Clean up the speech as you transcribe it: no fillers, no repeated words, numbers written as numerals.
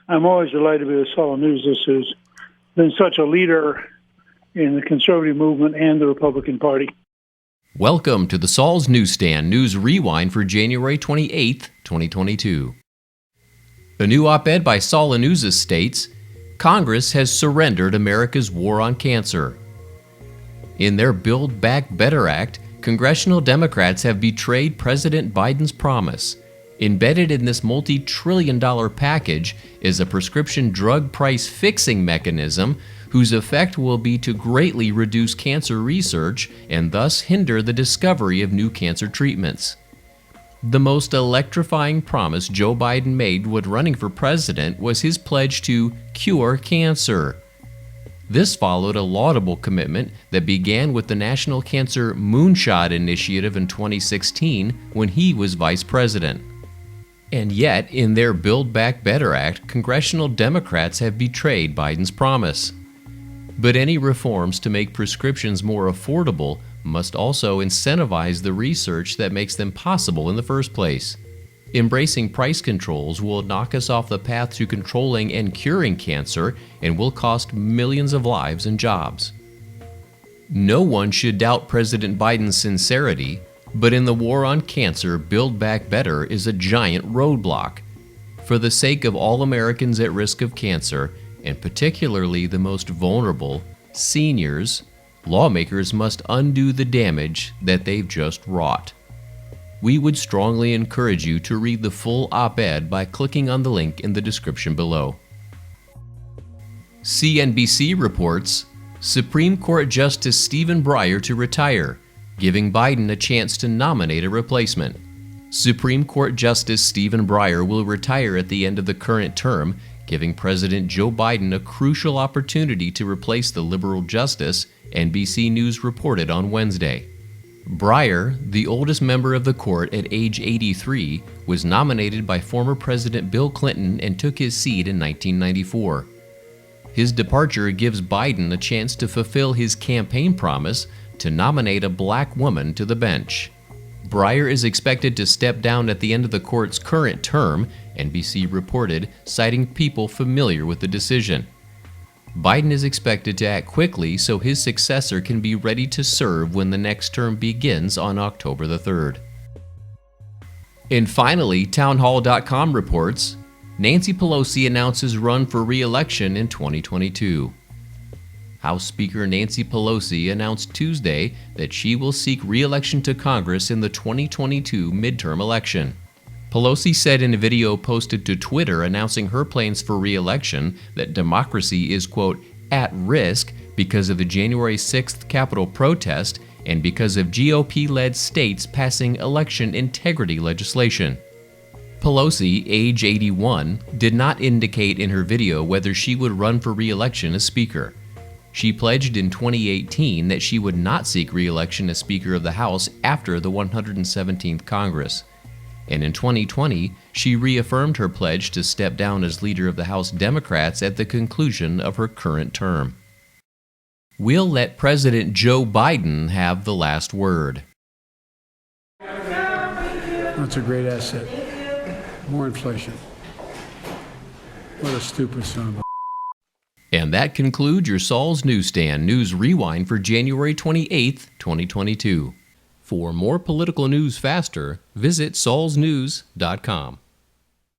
I'm always delighted to be with Saul Anuzis, who's been such a leader in the conservative movement and the Republican Party. Welcome to the Saul's Newsstand News Rewind for January 28, 2022. A new op-ed by Saul Anuzis states, Congress has surrendered America's war on cancer. In their Build Back Better Act, congressional Democrats have betrayed President Biden's promise. Embedded in this multi-trillion-dollar package is a prescription drug price fixing mechanism whose effect will be to greatly reduce cancer research and thus hinder the discovery of new cancer treatments. The most electrifying promise Joe Biden made when running for president was his pledge to cure cancer. This followed a laudable commitment that began with the National Cancer Moonshot Initiative in 2016 when he was vice president. And yet, in their Build Back Better Act, congressional Democrats have betrayed Biden's promise. But any reforms to make prescriptions more affordable must also incentivize the research that makes them possible in the first place. Embracing price controls will knock us off the path to controlling and curing cancer and will cost millions of lives and jobs. No one should doubt President Biden's sincerity, but in the war on cancer, Build Back Better is a giant roadblock. For the sake of all Americans at risk of cancer, and particularly the most vulnerable, seniors, lawmakers must undo the damage that they've just wrought. We would strongly encourage you to read the full op-ed by clicking on the link in the description below. CNBC reports, Supreme Court Justice Stephen Breyer to retire, giving Biden a chance to nominate a replacement. Supreme Court Justice Stephen Breyer will retire at the end of the current term, giving President Joe Biden a crucial opportunity to replace the liberal justice, NBC News reported on Wednesday. Breyer, the oldest member of the court at age 83, was nominated by former President Bill Clinton and took his seat in 1994. His departure gives Biden a chance to fulfill his campaign promise to nominate a black woman to the bench. Breyer is expected to step down at the end of the court's current term, NBC reported, citing people familiar with the decision. Biden is expected to act quickly so his successor can be ready to serve when the next term begins on October the 3rd. And finally, townhall.com reports, Nancy Pelosi announces run for re-election in 2022. House Speaker Nancy Pelosi announced Tuesday that she will seek re-election to Congress in the 2022 midterm election. Pelosi said in a video posted to Twitter announcing her plans for re-election that democracy is, quote, at risk because of the January 6th Capitol protest and because of GOP-led states passing election integrity legislation. Pelosi, age 81, did not indicate in her video whether she would run for re-election as Speaker. She pledged in 2018 that she would not seek re-election as Speaker of the House after the 117th Congress. And in 2020, she reaffirmed her pledge to step down as leader of the House Democrats at the conclusion of her current term. We'll let President Joe Biden have the last word. That's a great asset. More inflation. What a stupid son of a... And that concludes your Saul's Newsstand News Rewind for January 28, 2022. For more political news faster, visit saulsnews.com.